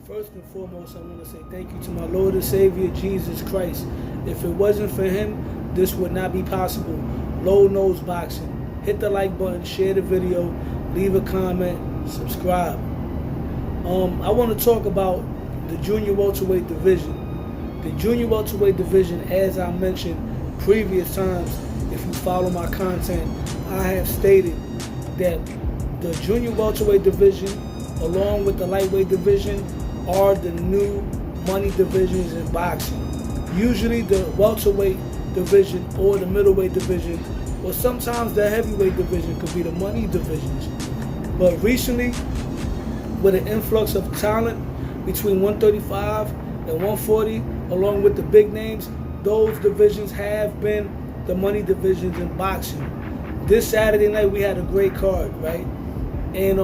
First and foremost, I want to say thank you to my Lord and Savior, Jesus Christ. If it wasn't for him, this would not be possible. Low Nose Boxing. Hit the like button, share the video, leave a comment, subscribe. I want to talk about the junior welterweight division. The junior welterweight division, as I mentioned previous times, if you follow my content, I have stated that the junior welterweight division, along with the lightweight division, are the new money divisions in boxing. Usually the welterweight division or the middleweight division, or sometimes the heavyweight division could be the money divisions. But recently, with an influx of talent between 135 and 140, along with the big names, those divisions have been the money divisions in boxing. This Saturday night we had a great card, right? And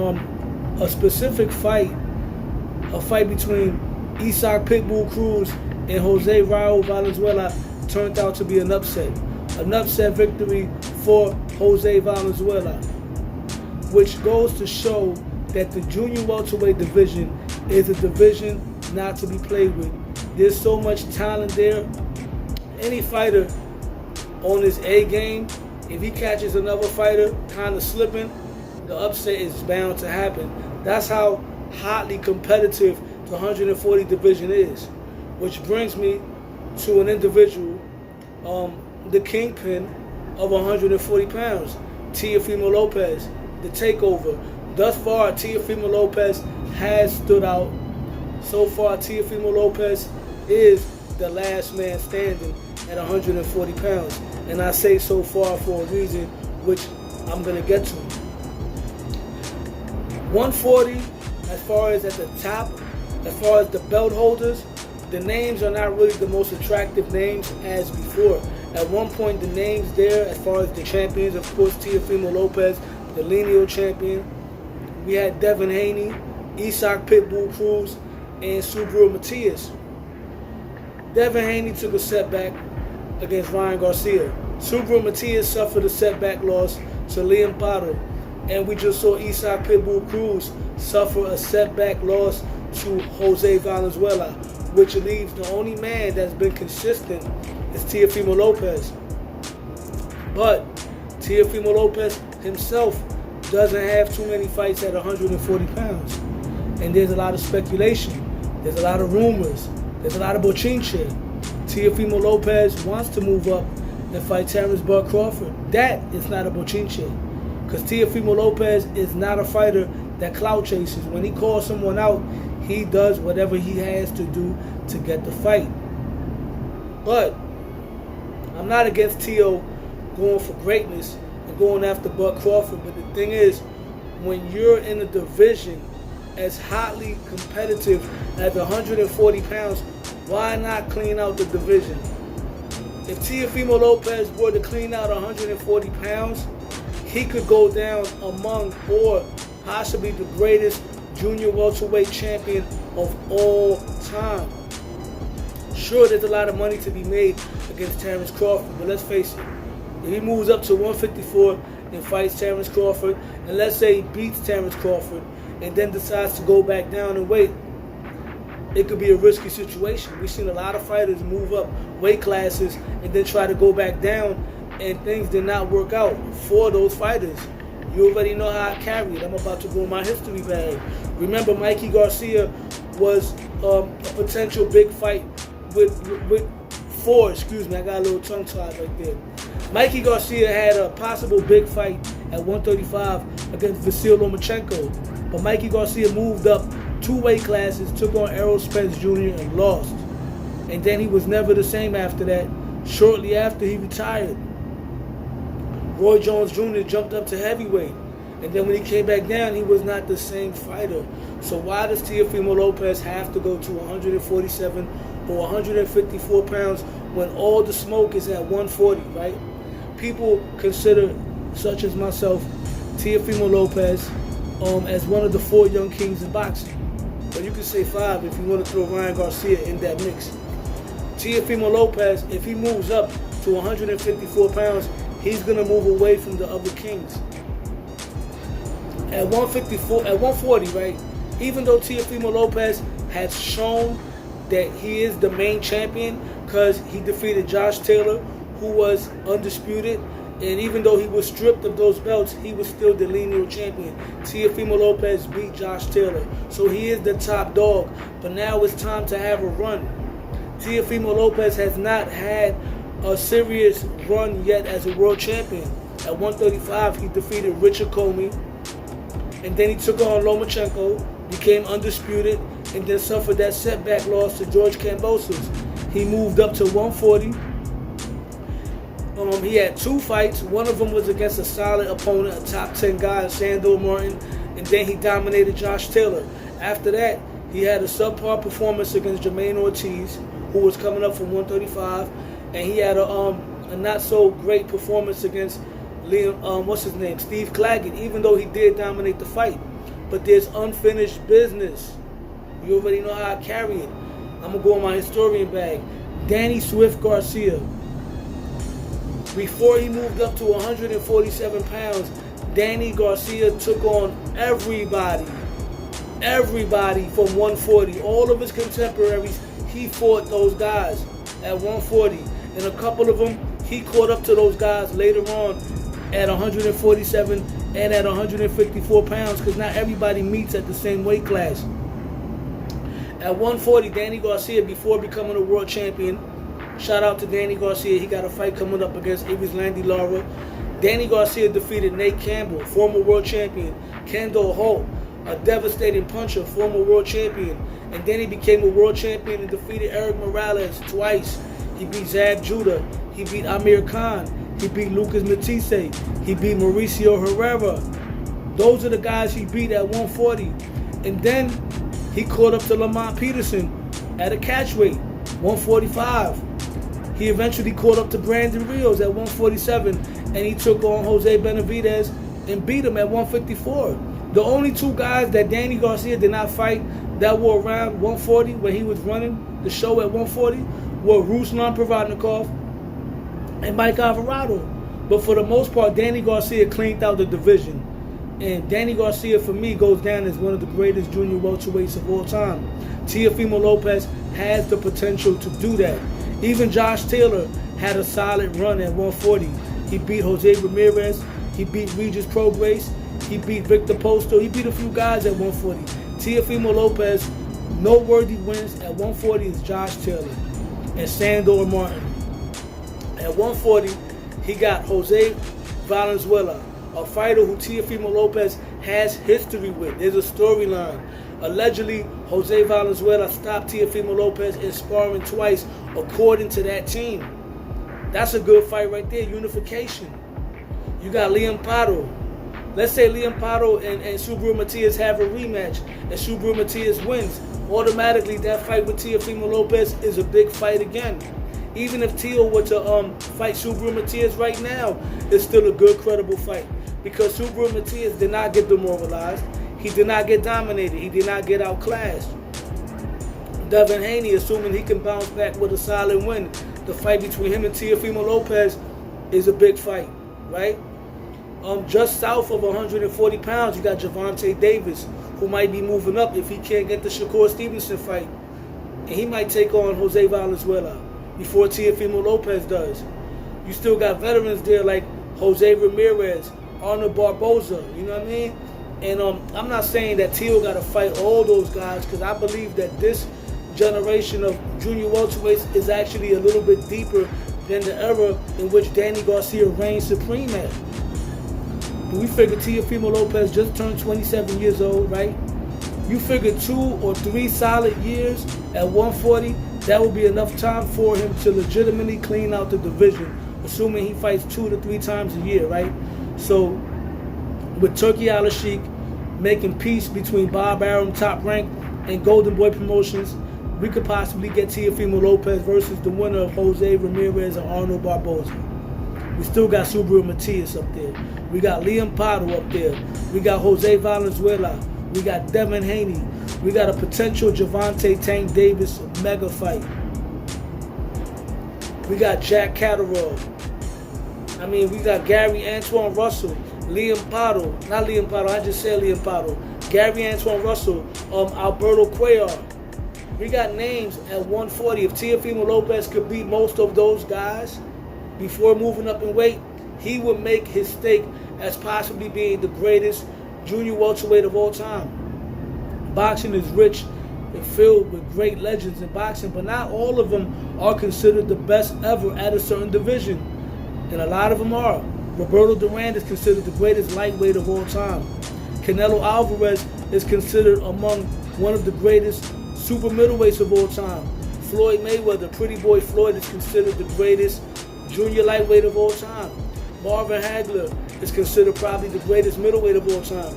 a specific fight, a fight between Isaac Pitbull Cruz and Jose Raul Valenzuela turned out to be an upset. An upset victory for Jose Valenzuela, which goes to show that the junior welterweight division is a division not to be played with. There's so much talent there. Any fighter on his A game, if he catches another fighter kind of slipping, the upset is bound to happen. That's how hotly competitive the 140 division is. Which brings me to an individual, the kingpin of 140 pounds, Teofimo Lopez, the takeover. Thus far, Teofimo Lopez has stood out. So far, Teofimo Lopez is the last man standing at 140 pounds. And I say so far for a reason, which I'm going to get to. 140, as far as at the top, as far as the belt holders, the names are not really the most attractive names as before. At one point, the names there, as far as the champions, of course, Teofimo Lopez, the lineal champion. We had Devin Haney, Isaac Pitbull Cruz, and Subriel Matias. Devin Haney took a setback against Ryan Garcia. Subriel Matias suffered a setback loss to Liam Pardo. And we just saw Isaac Pitbull Cruz suffer a setback loss to Jose Valenzuela, which leaves the only man that's been consistent is Teofimo Lopez. But Teofimo Lopez himself doesn't have too many fights at 140 pounds. And there's a lot of speculation. There's a lot of rumors. There's a lot of bochinche. Teofimo Lopez wants to move up and fight Terrence Bud Crawford. That is not a bochinche. Because Teofimo Lopez is not a fighter that clout chases. When he calls someone out, he does whatever he has to do to get the fight. But I'm not against Teo going for greatness and going after Bud Crawford. But the thing is, when you're in a division as hotly competitive as 140 pounds, why not clean out the division? If Teofimo Lopez were to clean out 140 pounds, he could go down among, or possibly the greatest junior welterweight champion of all time. Sure, there's a lot of money to be made against Terrence Crawford, but let's face it, if he moves up to 154 and fights Terrence Crawford, and let's say he beats Terrence Crawford and then decides to go back down and weight, it could be a risky situation. We've seen a lot of fighters move up weight classes and then try to go back down, and things did not work out for those fighters. You already know how I carry it. I'm about to go in my history bag. Remember, Mikey Garcia was a potential big fight I got a little tongue tied right there. Mikey Garcia had a possible big fight at 135 against Vasyl Lomachenko. But Mikey Garcia moved up 2 weight classes, took on Errol Spence Jr. and lost. And then he was never the same after that. Shortly after, he retired. Roy Jones Jr. jumped up to heavyweight. And then when he came back down, he was not the same fighter. So why does Teofimo Lopez have to go to 147 or 154 pounds when all the smoke is at 140, right? People consider, such as myself, Teofimo Lopez as one of the 4 young kings in boxing. But you can say 5 if you want to throw Ryan Garcia in that mix. Teofimo Lopez, if he moves up to 154 pounds, he's going to move away from the other kings. At 140, right? Even though Teofimo Lopez has shown that he is the main champion because he defeated Josh Taylor, who was undisputed. And even though he was stripped of those belts, he was still the lineal champion. Teofimo Lopez beat Josh Taylor. So he is the top dog. But now it's time to have a run. Teofimo Lopez has not had a serious run yet as a world champion. At 135, he defeated Richard Comey. And then he took on Lomachenko, became undisputed, and then suffered that setback loss to George Kambosos. He moved up to 140. He had 2 fights. One of them was against a solid opponent, a top 10 guy, Sandor Martin, and then he dominated Josh Taylor. After that, he had a subpar performance against Jermaine Ortiz, who was coming up from 135, and he had a not so great performance against Steve Claggett, even though he did dominate the fight. But there's unfinished business. You already know how I carry it. I'm gonna go in my historian bag. Danny Swift Garcia. Before he moved up to 147 pounds, Danny Garcia took on everybody from 140. All of his contemporaries, he fought those guys at 140. And a couple of them, he caught up to those guys later on at 147 and at 154 pounds because not everybody meets at the same weight class. At 140, Danny Garcia, before becoming a world champion, shout out to Danny Garcia. He got a fight coming up against Landy Lara. Danny Garcia defeated Nate Campbell, former world champion. Kendall Holt, a devastating puncher, former world champion. And then he became a world champion and defeated Eric Morales twice. He beat Zab Judah. He beat Amir Khan. He beat Lucas Matisse. He beat Mauricio Herrera. Those are the guys he beat at 140. And then he caught up to Lamont Peterson at a catchweight, 145. He eventually caught up to Brandon Rios at 147, and he took on Jose Benavidez and beat him at 154. The only 2 guys that Danny Garcia did not fight that were around 140 when he was running the show at 140 were Ruslan Provodnikov and Mike Alvarado. But for the most part, Danny Garcia cleaned out the division. And Danny Garcia, for me, goes down as one of the greatest junior welterweights of all time. Teofimo Lopez has the potential to do that. Even Josh Taylor had a solid run at 140. He beat Jose Ramirez. He beat Regis Prograis. He beat Victor Posto. He beat a few guys at 140. Teofimo Lopez, noteworthy wins at 140 is Josh Taylor and Sandor Martin. At 140, he got Jose Valenzuela, a fighter who Teofimo Lopez has history with. There's a storyline. Allegedly, Jose Valenzuela stopped Teofimo Lopez in sparring twice, according to that team. That's a good fight right there, unification. You got Liam Pato. Let's say Liam Pato and Subriel Matias have a rematch, and Subriel Matias wins. Automatically, that fight with Teofimo Lopez is a big fight again. Even if Teo were to fight Subriel Matias right now, it's still a good, credible fight. Because Subriel Matias did not get demoralized. He did not get dominated. He did not get outclassed. Devin Haney, assuming he can bounce back with a solid win. The fight between him and Teofimo Lopez is a big fight, right? Just south of 140 pounds, you got Gervonta Davis, who might be moving up if he can't get the Shakur Stevenson fight. And he might take on Jose Valenzuela before Teofimo Lopez does. You still got veterans there like Jose Ramirez, Arnold Barboza, you know what I mean? And I'm not saying that Teo got to fight all those guys because I believe that this generation of junior welterweights is actually a little bit deeper than the era in which Danny Garcia reigned supreme at. But we figure Teofimo Lopez just turned 27 years old, right? You figure 2 or 3 solid years at 140, that would be enough time for him to legitimately clean out the division, assuming he fights 2 to 3 times a year, right? So with Turki Al-Sheikh making peace between Bob Arum, Top Rank, and Golden Boy Promotions, we could possibly get Teofimo Lopez versus the winner of Jose Ramirez and Arnold Barboza. We still got Subriel Matias up there. We got Liam Pato up there. We got Jose Valenzuela. We got Devin Haney. We got a potential Gervonta Tank Davis mega fight. We got Jack Catterall. We got Gary Antoine Russell. Liam Pato. Not Liam Pato, I just said Liam Pato. Gary Antoine Russell. Alberto Cuellar. We got names at 140. If Teofimo Lopez could beat most of those guys before moving up in weight, he would make his stake as possibly being the greatest junior welterweight of all time. Boxing is rich and filled with great legends in boxing, but not all of them are considered the best ever at a certain division, and a lot of them are. Roberto Duran is considered the greatest lightweight of all time. Canelo Alvarez is considered among one of the greatest super middleweights of all time. Floyd Mayweather, Pretty Boy Floyd, is considered the greatest junior lightweight of all time. Marvin Hagler is considered probably the greatest middleweight of all time.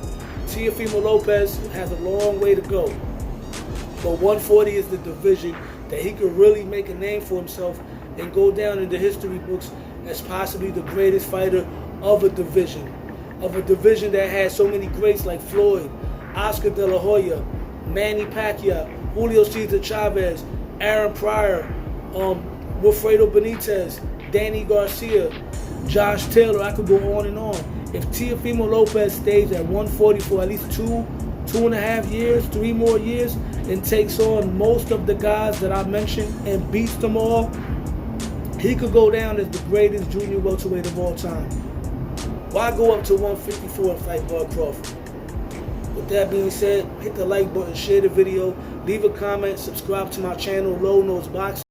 Teofimo Lopez has a long way to go. But 140 is the division that he could really make a name for himself and go down in the history books as possibly the greatest fighter of a division. Of a division that had so many greats like Floyd, Oscar De La Hoya, Manny Pacquiao, Julio Cesar Chavez, Aaron Pryor, Wilfredo Benitez, Danny Garcia, Josh Taylor. I could go on and on. If Teofimo Lopez stays at 140 for at least 2.5 years, 3 more years, and takes on most of the guys that I mentioned and beats them all, he could go down as the greatest junior welterweight of all time. Why go up to 154 and fight Bud Crawford? With that being said, hit the like button, share the video, leave a comment, subscribe to my channel, Low Nose Boxing.